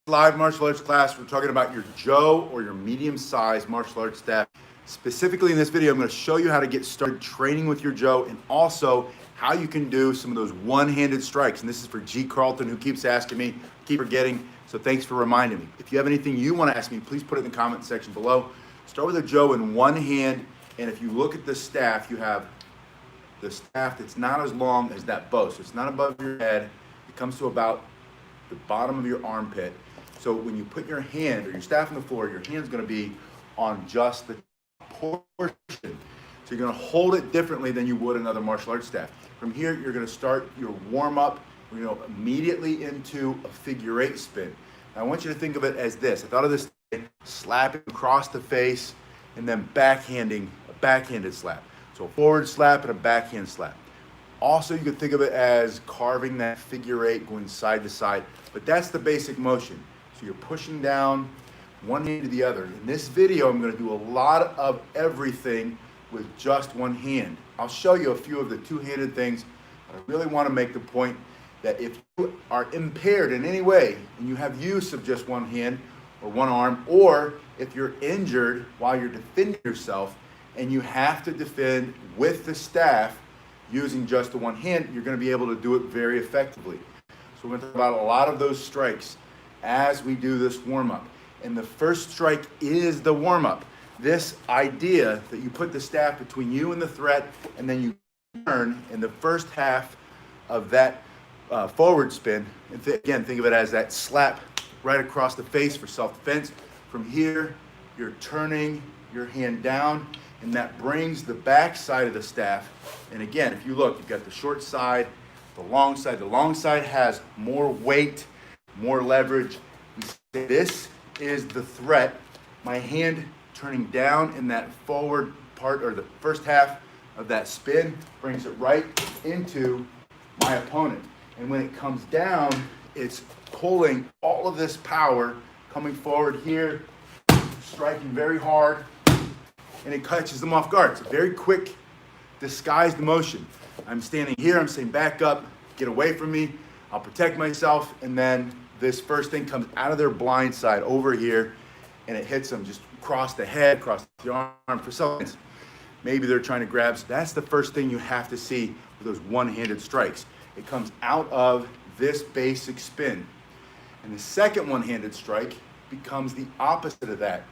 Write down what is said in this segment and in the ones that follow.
Live martial arts class. We're talking about your Joe or your medium-sized martial arts staff. Specifically in this video, I'm going to show you how to get started training with your Joe and also how you can do some of those one-handed strikes. And this is for G. Carlton, who keeps asking me, keep forgetting. So thanks for reminding me. If you have anything you want to ask me, please put it in the comment section below. Start with a Joe in one hand, and if you look at the staff, you have the staff that's not as long as that bow. So it's not above your head. It comes to about the bottom of your armpit. So when you put your hand or your staff on the floor, your hand's going to be on just the portion. So you're going to hold it differently than you would another martial arts staff. From here, you're going to start your warm-up, immediately into a figure eight spin. Now, I want you to think of it as this. I thought of this thing, slapping across the face and then backhanding, a backhanded slap. So a forward slap and a backhand slap. Also, you could think of it as carving that figure eight, going side to side, but that's the basic motion. So you're pushing down one hand to the other. In this video, I'm going to do a lot of everything with just one hand. I'll show you a few of the two-handed things, but I really want to make the point that if you are impaired in any way and you have use of just one hand or one arm, or if you're injured while you're defending yourself and you have to defend with the staff using just the one hand, you're going to be able to do it very effectively. So we're going to talk about a lot of those strikes as we do this warm-up. And the first strike is the warm-up. This idea that you put the staff between you and the threat, and then you turn in the first half of that forward spin. And again, think of it as that slap right across the face for self-defense. From here, you're turning your hand down, and that brings the back side of the staff. And again, if you look, you've got the short side, the long side. The long side has more weight, more leverage. This is the threat. My hand turning down in that forward part, or the first half of that spin, brings it right into my opponent. And when it comes down, it's pulling all of this power coming forward here, striking very hard, and it catches them off guard. It's a very quick, disguised motion. I'm standing here, I'm saying back up, get away from me, I'll protect myself, and then this first thing comes out of their blind side over here, and it hits them just across the head, across the arm for self-defense. Maybe they're trying to grab. So that's the first thing you have to see with those one-handed strikes. It comes out of this basic spin. And the second one-handed strike becomes the opposite of that.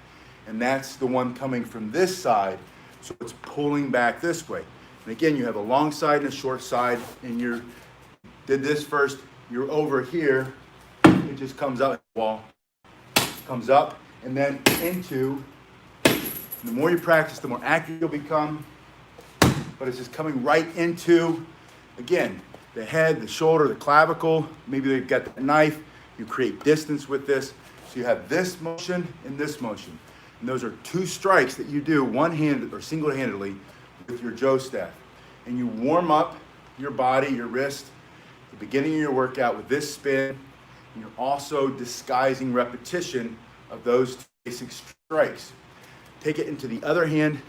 And that's the one coming from this side, so it's pulling back this way. And again, you have a long side and a short side, and you did this first, you're over here, it just comes up, wall, comes up, and then into, the more you practice, the more accurate you'll become, but it's just coming right into, again, the head, the shoulder, the clavicle, maybe they've got the knife, you create distance with this, so you have this motion and this motion. And those are two strikes that you do one-handed or single-handedly with your Joe staff. And you warm up your body, your wrist, at the beginning of your workout with this spin, and you're also disguising repetition of those two basic strikes. Take it into the other hand.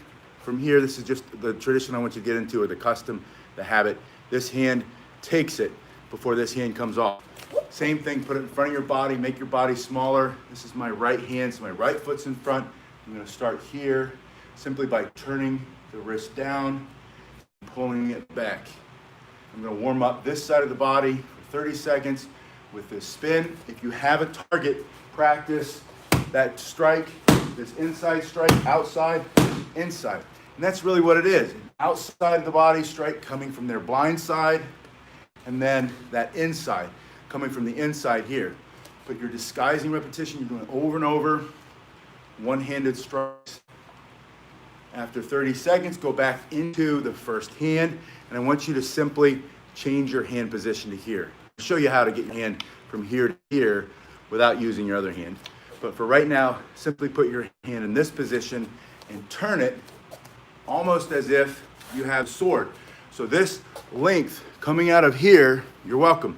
From here, this is just the tradition I want you to get into, or the custom, the habit. This hand takes it before this hand comes off. Same thing, put it in front of your body, make your body smaller. This is my right hand, so my right foot's in front. I'm going to start here simply by turning the wrist down and pulling it back. I'm going to warm up this side of the body for 30 seconds with this spin. If you have a target, practice that strike, this inside strike, outside, inside. And that's really what it is. An outside of the body strike coming from their blind side, and then that inside coming from the inside here. But you're disguising repetition, you're doing it over and over, one-handed strikes. After 30 seconds, go back into the first hand, and I want you to simply change your hand position to here. I'll show you how to get your hand from here to here without using your other hand. But for right now, simply put your hand in this position and turn it almost as if you have a sword. So this length coming out of here, you're welcome,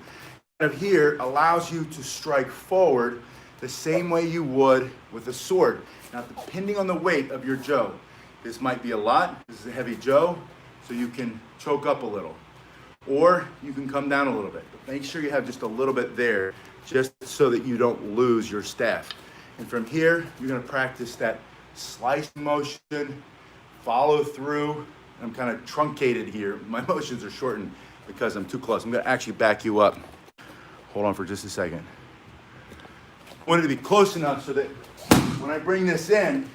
out of here allows you to strike forward the same way you would with a sword. Now, depending on the weight of your Joe, this might be a lot. This is a heavy Joe, so you can choke up a little. Or you can come down a little bit. But make sure you have just a little bit there just so that you don't lose your staff. And from here, you're gonna practice that slicing motion, follow through. I'm kind of truncated here. My motions are shortened because I'm too close. I'm gonna actually back you up. Hold on for just a second. I want it to be close enough so that when I bring this in,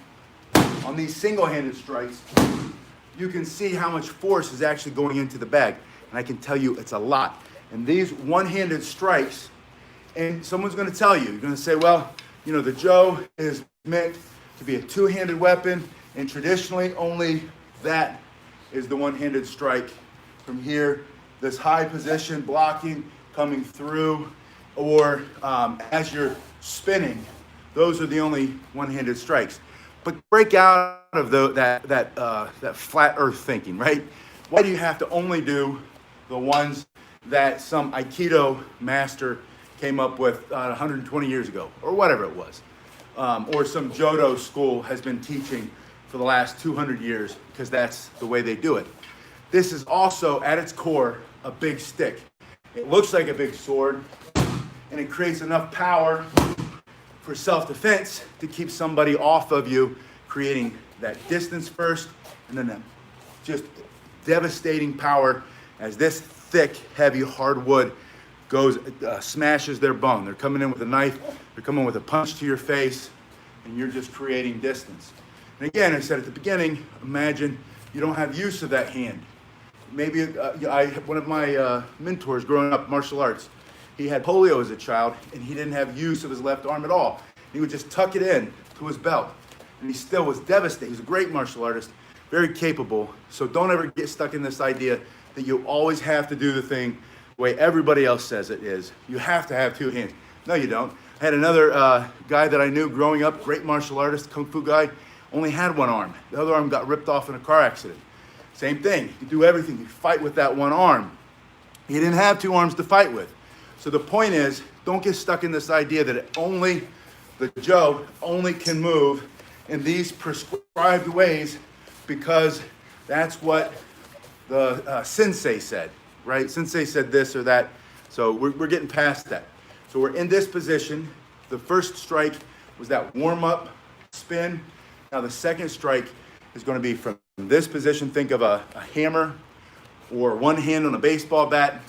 on these single-handed strikes, you can see how much force is actually going into the bag. And I can tell you it's a lot. And these one-handed strikes, and someone's gonna tell you, you're gonna say, well, you know, the Joe is meant to be a two-handed weapon, and traditionally only that is the one-handed strike. From here, this high position blocking coming through, or as you're spinning, those are the only one-handed strikes. But break out of that flat earth thinking, right? Why do you have to only do the ones that some Aikido master came up with 120 years ago, or whatever it was, or some Jodo school has been teaching for the last 200 years, because that's the way they do it. This is also, at its core, a big stick. It looks like a big sword, and it creates enough power for self-defense to keep somebody off of you, creating that distance first, and then that just devastating power as this thick, heavy, hard wood goes, smashes their bone. They're coming in with a knife, they're coming with a punch to your face, and you're just creating distance. And again, I said at the beginning, imagine you don't have use of that hand. Maybe one of my mentors growing up, martial arts, he had polio as a child, and he didn't have use of his left arm at all. He would just tuck it in to his belt, and he still was devastated. He was a great martial artist, very capable. So don't ever get stuck in this idea that you always have to do the thing the way everybody else says it is. You have to have two hands. No, you don't. I had another guy that I knew growing up, great martial artist, kung fu guy, only had one arm. The other arm got ripped off in a car accident. Same thing. You do everything. You fight with that one arm. He didn't have two arms to fight with. So the point is, don't get stuck in this idea that the Joe only can move in these prescribed ways because that's what the sensei said, right? Sensei said this or that. So we're getting past that. So we're in this position. The first strike was that warm-up spin. Now the second strike is going to be from this position. Think of a hammer or one hand on a baseball bat,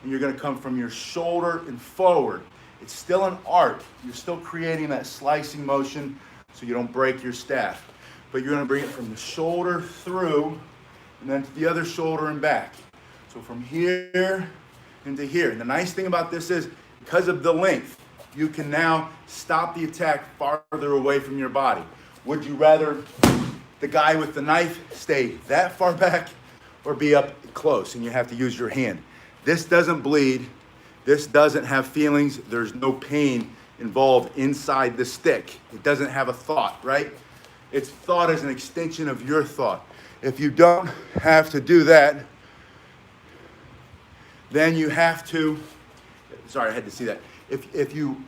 and you're going to come from your shoulder and forward. It's still an art. You're still creating that slicing motion so you don't break your staff. But you're going to bring it from the shoulder through and then to the other shoulder and back. So from here into here. And the nice thing about this is, because of the length, you can now stop the attack farther away from your body. Would you rather the guy with the knife stay that far back or be up close and you have to use your hand? This doesn't bleed. This doesn't have feelings. There's no pain involved inside the stick. It doesn't have a thought, right? Its thought is an extension of your thought. If you don't have to do that, then you have to, sorry, I had to see that. If you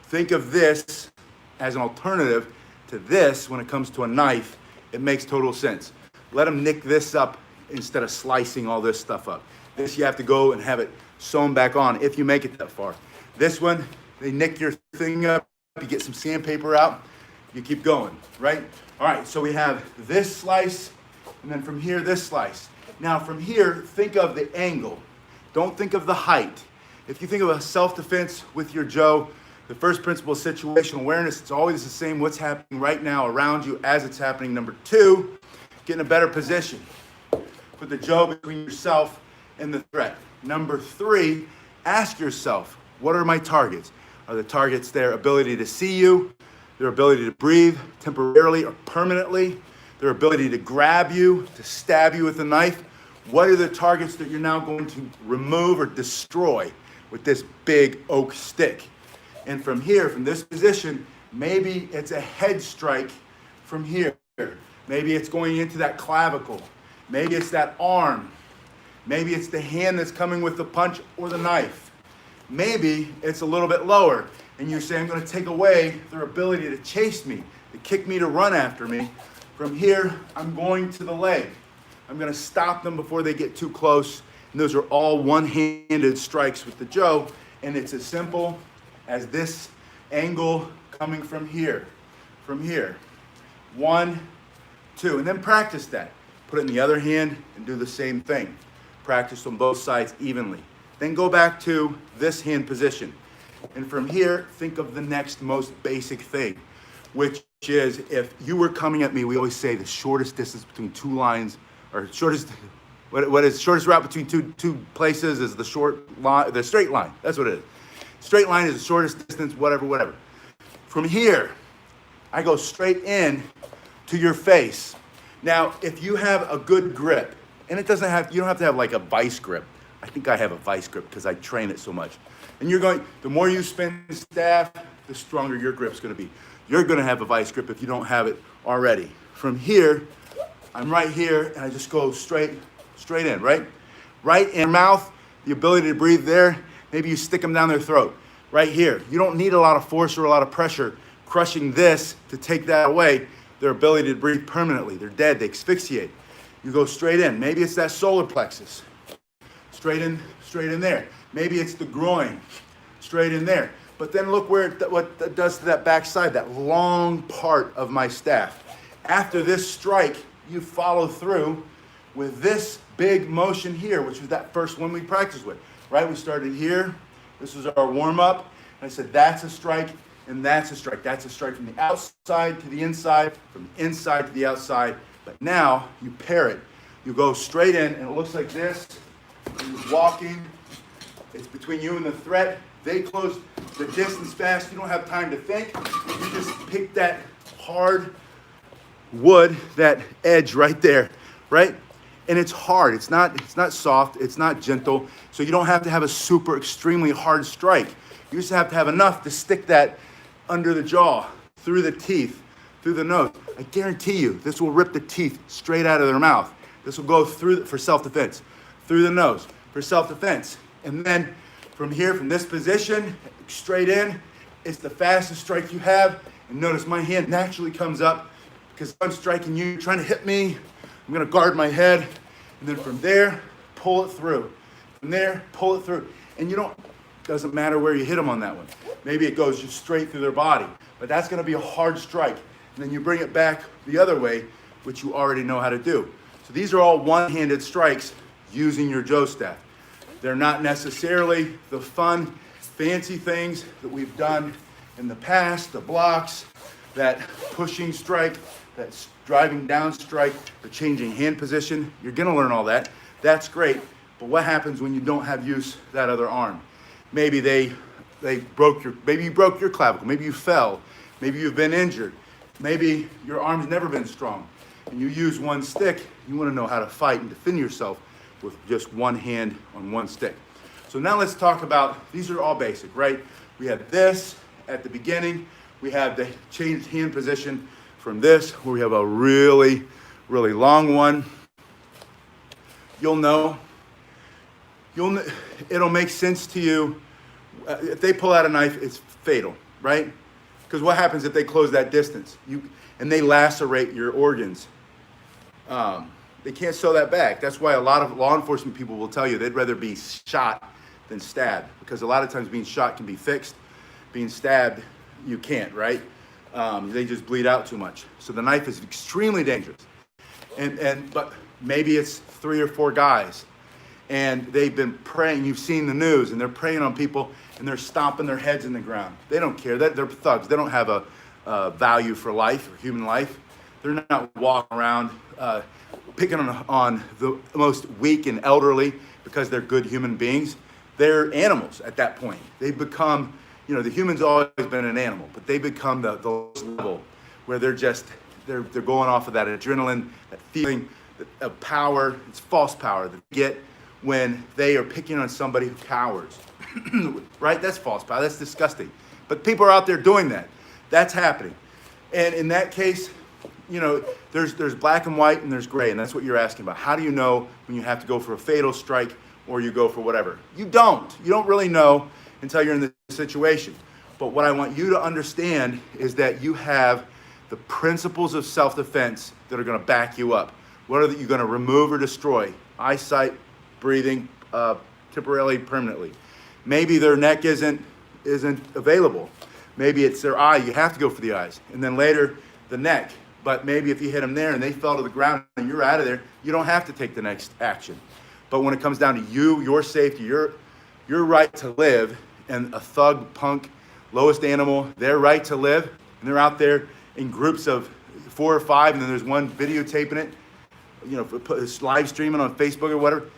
think of this as an alternative to this when it comes to a knife, it makes total sense. Let them nick this up instead of slicing all this stuff up. This you have to go and have it sewn back on if you make it that far. This one, they nick your thing up, you get some sandpaper out, you keep going, right? All right, so we have this slice, and then from here, this slice. Now from here, think of the angle. Don't think of the height. If you think of a self-defense with your Joe, the first principle is situational awareness. It's always the same, what's happening right now around you as it's happening. Number two, get in a better position. Put the Joe between yourself and the threat. Number three, ask yourself, what are my targets? Are the targets their ability to see you, their ability to breathe temporarily or permanently, their ability to grab you, to stab you with a knife? What are the targets that you're now going to remove or destroy with this big oak stick? And from here, from this position, maybe it's a head strike from here. Maybe it's going into that clavicle. Maybe it's that arm. Maybe it's the hand that's coming with the punch or the knife. Maybe it's a little bit lower, and you say, I'm going to take away their ability to chase me, to kick me, to run after me. From here, I'm going to the leg. I'm going to stop them before they get too close. And those are all one-handed strikes with the Joe, and it's as simple as this angle coming from here. 1, 2, and then practice that. Put it in the other hand and do the same thing. Practice on both sides evenly. Then go back to this hand position. And from here, think of the next most basic thing, which is if you were coming at me, we always say the shortest distance between two lines, or shortest, what is shortest route between two places is the short line, the straight line. That's what it is. Straight line is the shortest distance, whatever. From here, I go straight in to your face. Now, if you have a good grip, and you don't have to have like a vice grip. I think I have a vice grip because I train it so much. And the more you spin the staff, the stronger your grip's gonna be. You're gonna have a vice grip if you don't have it already. From here, I'm right here, and I just go straight in, right? Right in your mouth, the ability to breathe there, maybe you stick them down their throat. Right here, you don't need a lot of force or a lot of pressure crushing this to take that away, their ability to breathe permanently. They're dead, they asphyxiate. You go straight in. Maybe it's that solar plexus. Straight in there. Maybe it's the groin. Straight in there. But then look what that does to that back side, that long part of my staff. After this strike, you follow through with this big motion here, which was that first one we practiced with, right? We started here. This was our warm-up. And I said, that's a strike, and that's a strike. That's a strike from the outside to the inside, from the inside to the outside. But now you pair it. You go straight in, and it looks like this. You're walking. It's between you and the threat. They close the distance fast. You don't have time to think. You just pick that hard wood, that edge right there, right? And it's hard. It's not soft. It's not gentle. So you don't have to have a super extremely hard strike. You just have to have enough to stick that under the jaw, through the teeth, through the nose. I guarantee you, this will rip the teeth straight out of their mouth. This will go through for self-defense, through the nose for self-defense. And then from here, from this position, straight in, it's the fastest strike you have. And notice my hand naturally comes up because I'm striking you, you're trying to hit me. I'm gonna guard my head. And then from there, pull it through. From there, pull it through. And doesn't matter where you hit them on that one. Maybe it goes just straight through their body, but that's gonna be a hard strike. And then you bring it back the other way, which you already know how to do. So these are all one-handed strikes using your Joe staff. They're not necessarily the fun, fancy things that we've done in the past, the blocks, that pushing strike, that driving down strike, the changing hand position. You're gonna learn all that. That's great, but what happens when you don't have use that other arm? Maybe you broke your clavicle, maybe you fell, maybe you've been injured, maybe your arm's never been strong, and you use one stick. You wanna know how to fight and defend yourself with just one hand on one stick. So now let's talk about, these are all basic, right? We have this at the beginning. We have the changed hand position from this, where we have a really, really long one. It'll make sense to you. If they pull out a knife, it's fatal, right? Because what happens if they close that distance? And they lacerate your organs. They can't sew that back. That's why a lot of law enforcement people will tell you they'd rather be shot than stabbed, because a lot of times being shot can be fixed. Being stabbed, you can't, right? They just bleed out too much. So the knife is extremely dangerous. But maybe it's 3 or 4 guys, and they've been preying. You've seen the news, and they're preying on people, and they're stomping their heads in the ground. They don't care. They're thugs. They don't have a value for life or human life. They're not walking around picking on the most weak and elderly because they're good human beings. They're animals at that point. They've become, the human's always been an animal, but they become the level where they're going off of that adrenaline, that feeling of power. It's false power that they get when they are picking on somebody who cowers, right? That's false power. That's disgusting. But people are out there doing that. That's happening. And in that case, there's black and white and there's gray, and that's what you're asking about. How do you know when you have to go for a fatal strike or you go for whatever? You don't really know until you're in the situation. But what I want you to understand is that you have the principles of self-defense that are going to back you up. What are you going to remove or destroy? Eyesight, breathing, temporarily, permanently. Maybe their neck isn't isn't available. Maybe it's their eye, you have to go for the eyes. And then later, the neck. But maybe if you hit them there and they fell to the ground and you're out of there, you don't have to take the next action. But when it comes down to you, your safety, your right to live, and a thug, punk, lowest animal, their right to live, and they're out there in groups of 4 or 5, and then there's one videotaping it, you know, live streaming on Facebook or whatever,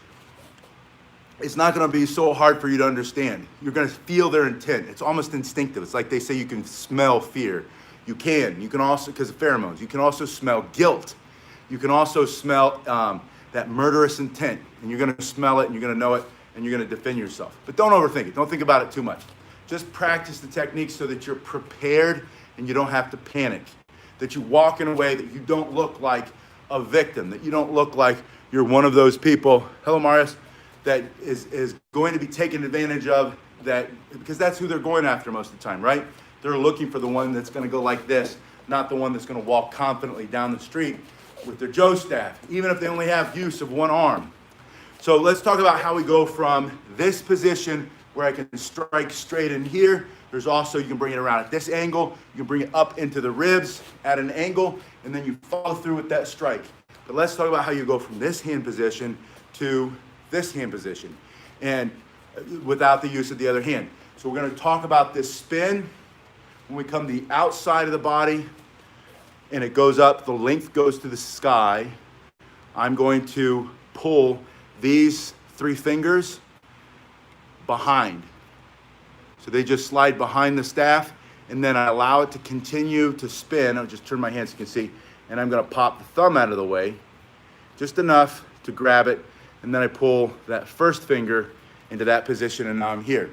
it's not going to be so hard for you to understand. You're going to feel their intent. It's almost instinctive. It's like they say you can smell fear. You can also, because of pheromones, you can also smell guilt. You can also smell that murderous intent, and you're going to smell it, and you're going to know it, and you're going to defend yourself. But don't overthink it. Don't think about it too much. Just practice the technique so that you're prepared and you don't have to panic. That you walk in a way that you don't look like a victim, that you don't look like you're one of those people, hello Marius, that is going to be taken advantage of, that because that's who they're going after most of the time, right? They're looking for the one that's going to go like this, not the one that's going to walk confidently down the street with their Joe staff, even if they only have use of one arm. So let's talk about how we go from this position where I can strike straight in here. There's also, you can bring it around at this angle, you can bring it up into the ribs at an angle, and then you follow through with that strike. But let's talk about how you go from this hand position to this hand position, and without the use of the other hand. So we're going to talk about this spin. When we come to the outside of the body, and it goes up, the length goes to the sky, I'm going to pull these 3 fingers behind. So they just slide behind the staff, and then I allow it to continue to spin. I'll just turn my hand so you can see, and I'm going to pop the thumb out of the way, just enough to grab it, and then I pull that first finger into that position, and now I'm here.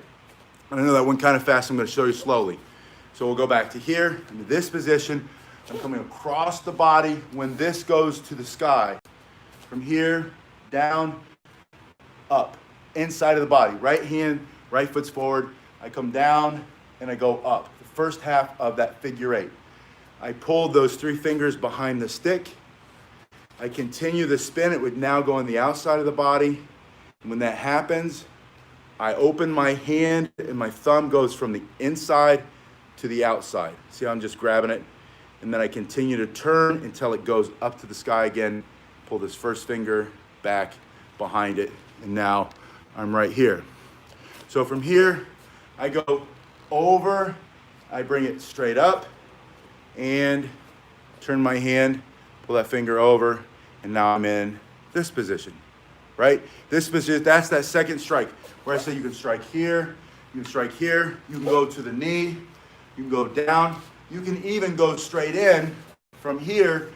And I know that went kind of fast, I'm going to show you slowly. So we'll go back to here, into this position. I'm coming across the body when this goes to the sky. From here, down, up, inside of the body. Right hand, right foot's forward. I come down and I go up. The first half of that figure 8. I pull those 3 fingers behind the stick. I continue the spin. It would now go on the outside of the body. And when that happens, I open my hand and my thumb goes from the inside to the outside. See how I'm just grabbing it? And then I continue to turn until it goes up to the sky again. Pull this first finger back behind it. And now I'm right here. So from here, I go over, I bring it straight up, and turn my hand, pull that finger over, and now I'm in this position, right? This position, that's that second strike, where I say you can strike here, you can strike here, you can go to the knee, you can go down, you can even go straight in from here,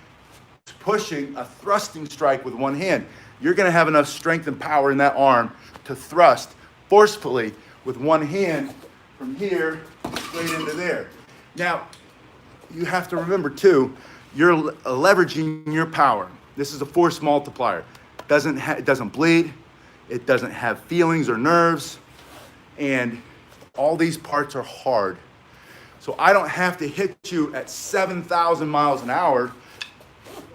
pushing a thrusting strike with one hand. You're gonna have enough strength and power in that arm to thrust forcefully with one hand from here straight into there. Now, you have to remember too, you're leveraging your power. This is a force multiplier. It doesn't bleed, it doesn't have feelings or nerves, and all these parts are hard. So I don't have to hit you at 7,000 miles an hour.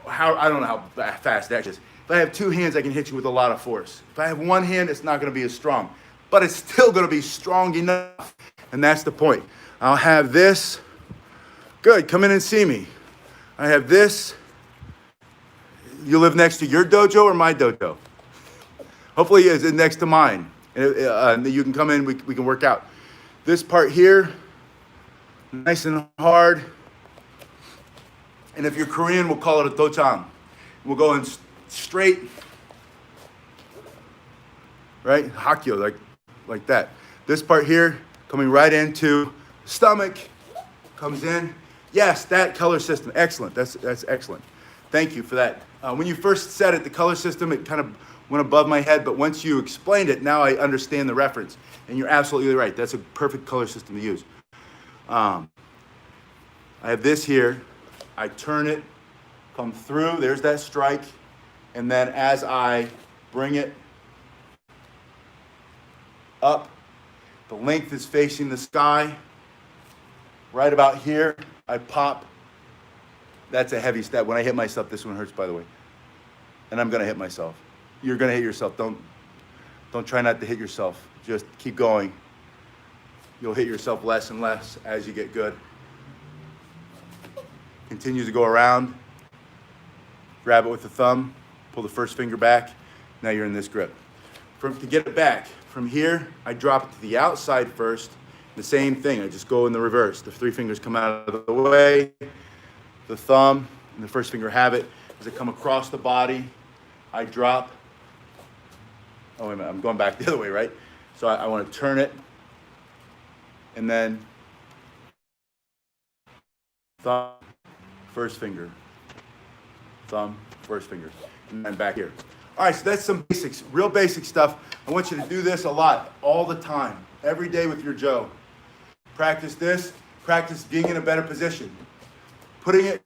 I don't know how fast that is. If I have 2 hands, I can hit you with a lot of force. If I have 1 hand, it's not going to be as strong. But it's still going to be strong enough. And that's the point. I'll have this. Good, come in and see me. I have this. You live next to your dojo or my dojo? Hopefully it's next to mine. And you can come in, we can work out. This part here, nice and hard. And if you're Korean, we'll call it a dochang. We'll go in straight, right? Hakyo, like that. This part here, coming right into stomach, comes in. Yes, that color system, excellent. That's excellent. Thank you for that. When you first said it, the color system, it kind of went above my head, but once you explained it, now I understand the reference. And you're absolutely right. That's a perfect color system to use. I have this here. I turn it, come through, there's that strike, and then as I bring it up, the length is facing the sky. Right about here, I pop. That's a heavy step. When I hit myself, this one hurts, by the way. And I'm gonna hit myself. You're gonna hit yourself. Don't try not to hit yourself. Just keep going. You'll hit yourself less and less as you get good. Continue to go around. Grab it with the thumb, pull the first finger back. Now you're in this grip. To get it back, from here, I drop it to the outside first. The same thing, I just go in the reverse. The three fingers come out of the way, the thumb and the first finger have it. As I come across the body, I drop. Oh, wait a minute, I'm going back the other way, right? So I want to turn it, and then thumb, first finger, thumb, first finger, and then back here. All right, so that's some basics, real basic stuff. I want you to do this a lot, all the time, every day with your Joe. Practice this, practice being in a better position. Point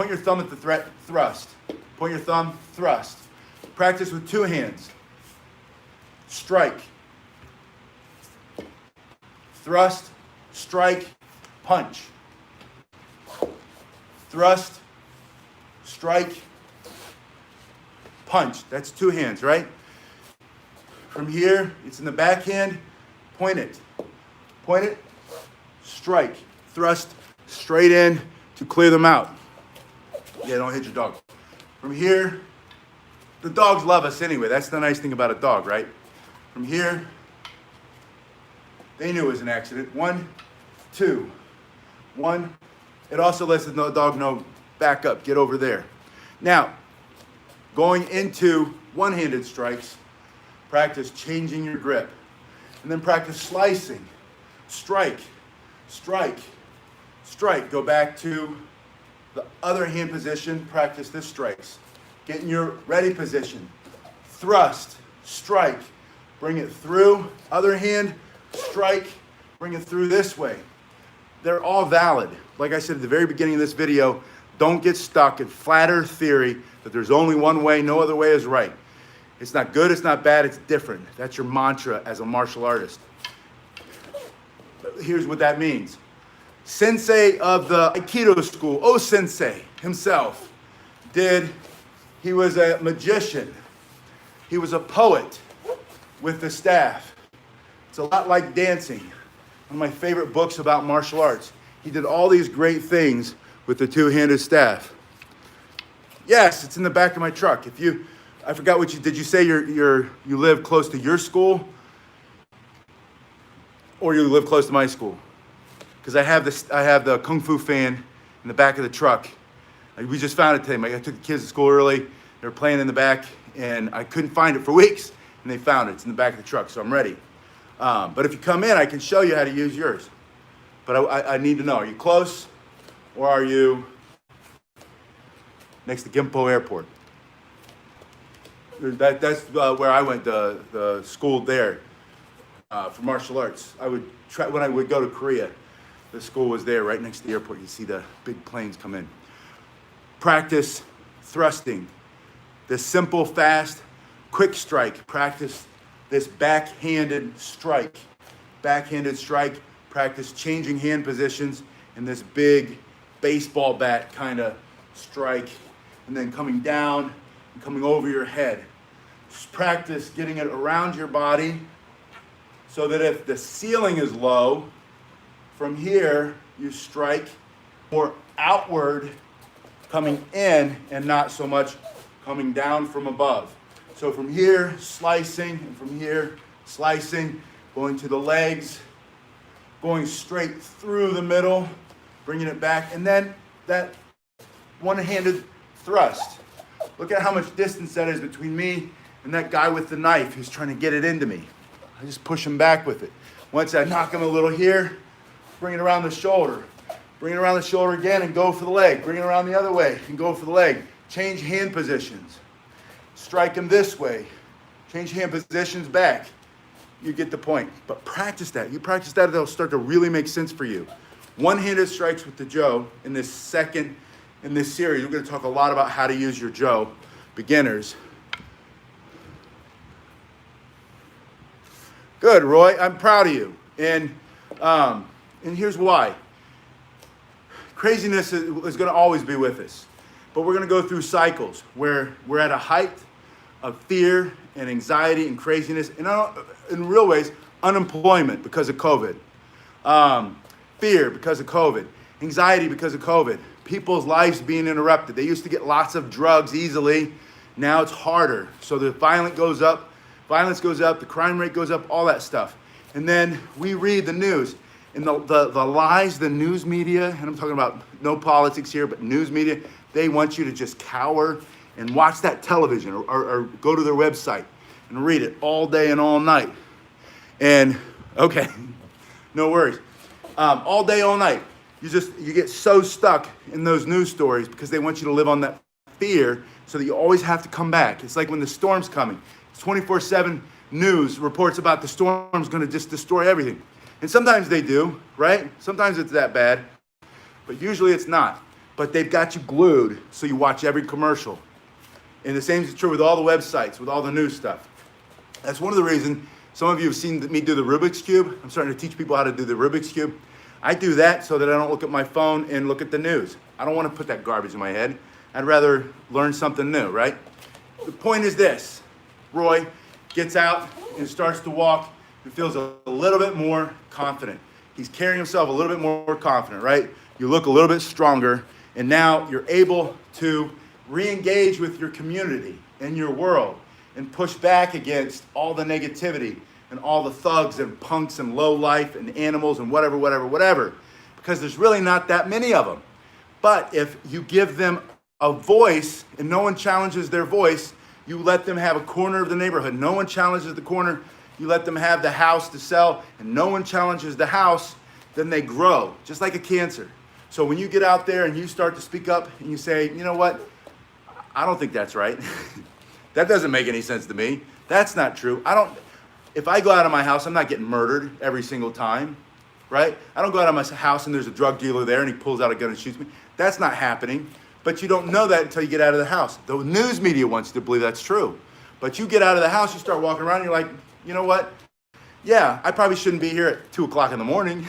your thumb at the thrust. Point your thumb, thrust. Practice with two hands. Strike. Thrust, strike, punch. Thrust, strike, punch. That's two hands, right? From here, it's in the backhand. Point it. Point it, strike. Thrust straight in to clear them out. Yeah, don't hit your dog. From here, the dogs love us anyway. That's the nice thing about a dog, right? From here, they knew it was an accident. 1, 2, 1. It also lets the dog know, back up, get over there. Now, going into one-handed strikes, practice changing your grip. And then practice slicing. Strike, strike, strike. Go back to the other hand position, practice this strikes. Get in your ready position. Thrust, strike, bring it through. Other hand, strike, bring it through this way. They're all valid. Like I said at the very beginning of this video, don't get stuck in flat earth theory that there's only one way, no other way is right. It's not good, it's not bad, it's different. That's your mantra as a martial artist. Here's what that means. Sensei of the Aikido school, O-sensei himself, he was a magician. He was a poet with the staff. It's a lot like dancing. One of my favorite books about martial arts. He did all these great things with the two-handed staff. Yes, it's in the back of my truck. I forgot what did you say you live close to your school? Or you live close to my school? Because I have the Kung Fu fan in the back of the truck. We just found it today. I took the kids to school early. They were playing in the back, and I couldn't find it for weeks, and they found it. It's in the back of the truck, so I'm ready. But if you come in, I can show you how to use yours. But I need to know, are you close, or are you next to Gimpo Airport? That's where I went to the school there for martial arts. When I would go to Korea, the school was there right next to the airport. You see the big planes come in. Practice thrusting. This simple, fast, quick strike. Practice this backhanded strike. Backhanded strike. Practice changing hand positions in this big baseball bat kind of strike. And then coming down and coming over your head. Just practice getting it around your body so that if the ceiling is low, from here you strike more outward, coming in and not so much coming down from above. So from here, slicing, and from here, slicing, going to the legs, going straight through the middle, bringing it back, and then that one-handed thrust. Look at how much distance that is between me and that guy with the knife who's trying to get it into me. I just push him back with it. Once I knock him a little here, bring it around the shoulder. Bring it around the shoulder again and go for the leg. Bring it around the other way and go for the leg. Change hand positions. Strike him this way. Change hand positions back. You get the point. But practice that. You practice that, it'll start to really make sense for you. One-handed strikes with the Joe in this series. We're going to talk a lot about how to use your Joe, beginners. Good, Roy. I'm proud of you. And here's why. Craziness is going to always be with us. But we're going to go through cycles where we're at a height of fear and anxiety and craziness, and in real ways, unemployment because of COVID. Fear because of COVID, anxiety because of COVID, people's lives being interrupted. They used to get lots of drugs easily. Now it's harder. So the violence goes up, the crime rate goes up, all that stuff. And then we read the news. And the lies, the news media, and I'm talking about no politics here, but news media, they want you to just cower and watch that television or go to their website and read it all day and all night. And okay, no worries. All day, all night. You get so stuck in those news stories because they want you to live on that fear so that you always have to come back. It's like when the storm's coming. It's 24/7 news reports about the storm's going to just destroy everything. And sometimes they do, right? Sometimes it's that bad, but usually it's not. But they've got you glued so you watch every commercial. And the same is true with all the websites, with all the news stuff. That's one of the reasons some of you have seen me do the Rubik's Cube. I'm starting to teach people how to do the Rubik's Cube. I do that so that I don't look at my phone and look at the news. I don't want to put that garbage in my head. I'd rather learn something new, right? The point is this. Roy gets out and starts to walk and feels a little bit more confident. He's carrying himself a little bit more confident, right? You look a little bit stronger, and now you're able to re-engage with your community and your world and push back against all the negativity and all the thugs and punks and low life and animals and whatever, because there's really not that many of them. But if you give them a voice and no one challenges their voice, you let them have a corner of the neighborhood. No one challenges the corner. You let them have the house to sell, and no one challenges the house, then they grow, just like a cancer. So when you get out there and you start to speak up and you say, you know what, I don't think that's right. That doesn't make any sense to me. That's not true. If I go out of my house, I'm not getting murdered every single time, right? I don't go out of my house and there's a drug dealer there and he pulls out a gun and shoots me. That's not happening. But you don't know that until you get out of the house. The news media wants you to believe that's true. But you get out of the house, you start walking around, and you're like, you know what? Yeah, I probably shouldn't be here at 2 o'clock in the morning,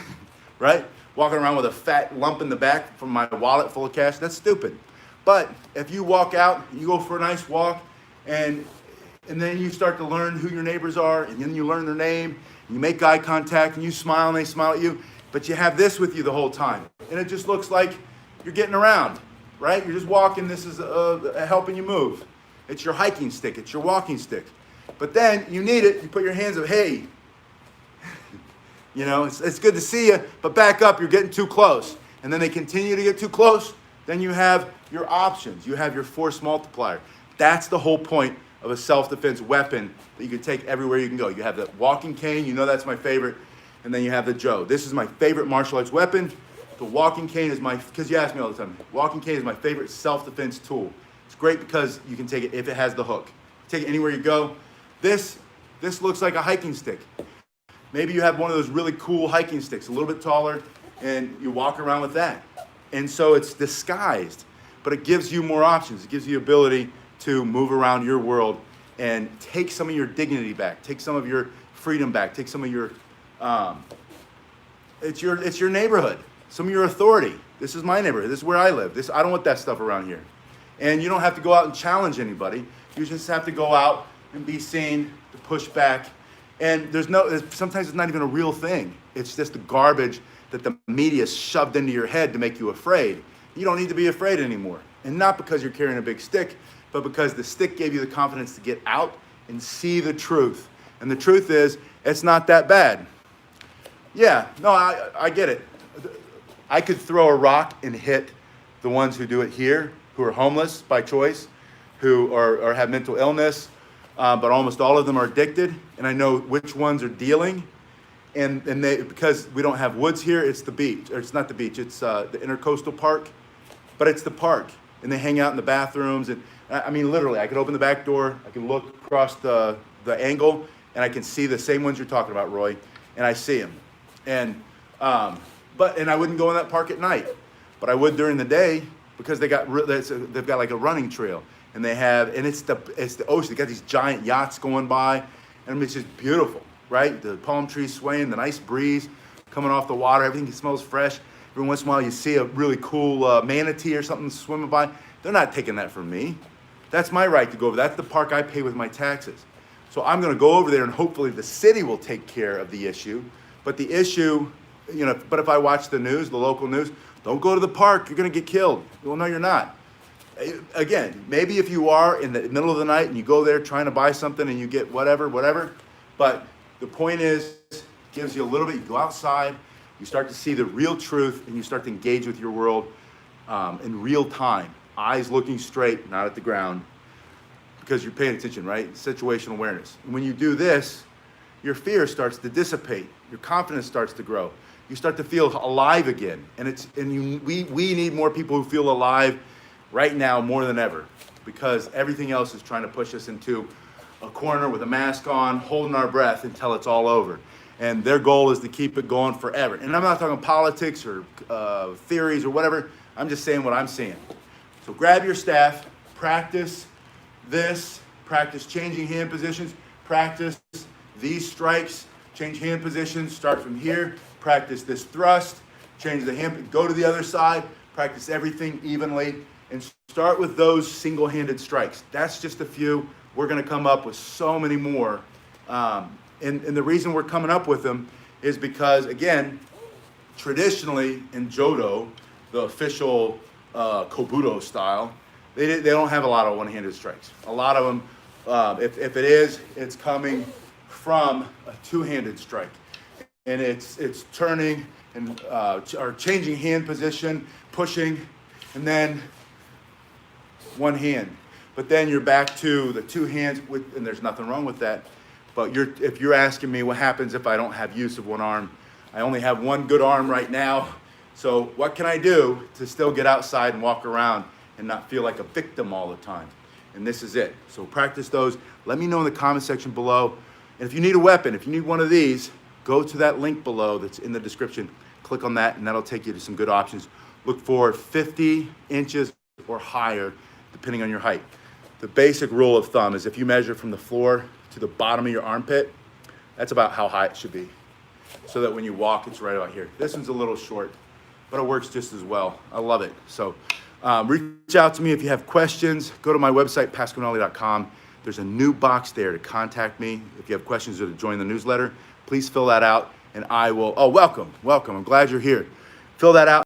right? Walking around with a fat lump in the back from my wallet full of cash. That's stupid. But if you walk out, you go for a nice walk, and then you start to learn who your neighbors are, and then you learn their name, and you make eye contact, and you smile, and they smile at you, but you have this with you the whole time. And it just looks like you're getting around, right? You're just walking. This is helping you move. It's your hiking stick. It's your walking stick. But then you need it. You put your hands up. Hey, you know, it's good to see you, but back up. You're getting too close. And then they continue to get too close. Then you have your options. You have your force multiplier. That's the whole point of a self-defense weapon that you can take everywhere you can go. You have the walking cane. You know that's my favorite. And then you have the Joe. This is my favorite martial arts weapon. The walking cane is because you ask me all the time, walking cane is my favorite self-defense tool. It's great because you can take it if it has the hook. Take it anywhere you go. This looks like a hiking stick. Maybe you have one of those really cool hiking sticks, a little bit taller, and you walk around with that. And so it's disguised, but it gives you more options. It gives you the ability to move around your world and take some of your dignity back, take some of your freedom back, take some of your, it's your neighborhood, some of your authority. This is my neighborhood. This is where I live. I don't want that stuff around here. And you don't have to go out and challenge anybody. You just have to go out and be seen, to push back. And sometimes it's not even a real thing. It's just the garbage that the media shoved into your head to make you afraid. You don't need to be afraid anymore. And not because you're carrying a big stick, but because the stick gave you the confidence to get out and see the truth. And the truth is, it's not that bad. Yeah, no, I get it. I could throw a rock and hit the ones who do it here, who are homeless by choice, who or have mental illness, but almost all of them are addicted, and I know which ones are dealing. And they, because we don't have woods here, it's the beach, or it's not the beach, it's the intercoastal park, but it's the park, and they hang out in the bathrooms, and I mean, literally, I could open the back door, I can look across the angle, and I can see the same ones you're talking about, Roy, and I see them. And I wouldn't go in that park at night, but I would during the day, because they've got like a running trail, and it's the ocean. They got these giant yachts going by, and it's just beautiful, right? The palm trees swaying, the nice breeze coming off the water, everything smells fresh. Every once in a while, you see a really cool manatee or something swimming by. They're not taking that from me. That's my right to go over. That's the park I pay with my taxes. So I'm going to go over there, and hopefully the city will take care of the issue. But the issue But if I watch the news, the local news, don't go to the park, you're gonna get killed. Well, no, you're not. Again, maybe if you are in the middle of the night and you go there trying to buy something and you get whatever, but the point is, it gives you a little bit, you go outside, you start to see the real truth, and you start to engage with your world in real time, eyes looking straight, not at the ground, because you're paying attention, right? Situational awareness. And when you do this, your fear starts to dissipate, your confidence starts to grow, you start to feel alive again. We need more people who feel alive right now more than ever, because everything else is trying to push us into a corner with a mask on, holding our breath until it's all over. And their goal is to keep it going forever. And I'm not talking politics or theories or whatever. I'm just saying what I'm seeing. So grab your staff, practice this, practice changing hand positions, practice these strikes, change hand positions, start from here, practice this thrust, change the hand, go to the other side, practice everything evenly, and start with those single-handed strikes. That's just a few. We're gonna come up with so many more. And the reason we're coming up with them is because, again, traditionally in Jodo, the official Kobudo style, they don't have a lot of one-handed strikes. A lot of them, if it is, it's coming from a two-handed strike. And it's turning and or changing hand position, pushing, and then one hand. But then you're back to the two hands, and there's nothing wrong with that. But if you're asking me what happens if I don't have use of one arm, I only have one good arm right now. So what can I do to still get outside and walk around and not feel like a victim all the time? And this is it. So practice those. Let me know in the comment section below. And if you need a weapon, if you need one of these, go to that link below that's in the description. Click on that, and that'll take you to some good options. Look for 50 inches or higher, depending on your height. The basic rule of thumb is if you measure from the floor to the bottom of your armpit, that's about how high it should be, so that when you walk, it's right about here. This one's a little short, but it works just as well. I love it. So reach out to me if you have questions. Go to my website, pasquinelli.com. There's a new box there to contact me. If you have questions or to join the newsletter, please fill that out, and I will, welcome. I'm glad you're here. Fill that out.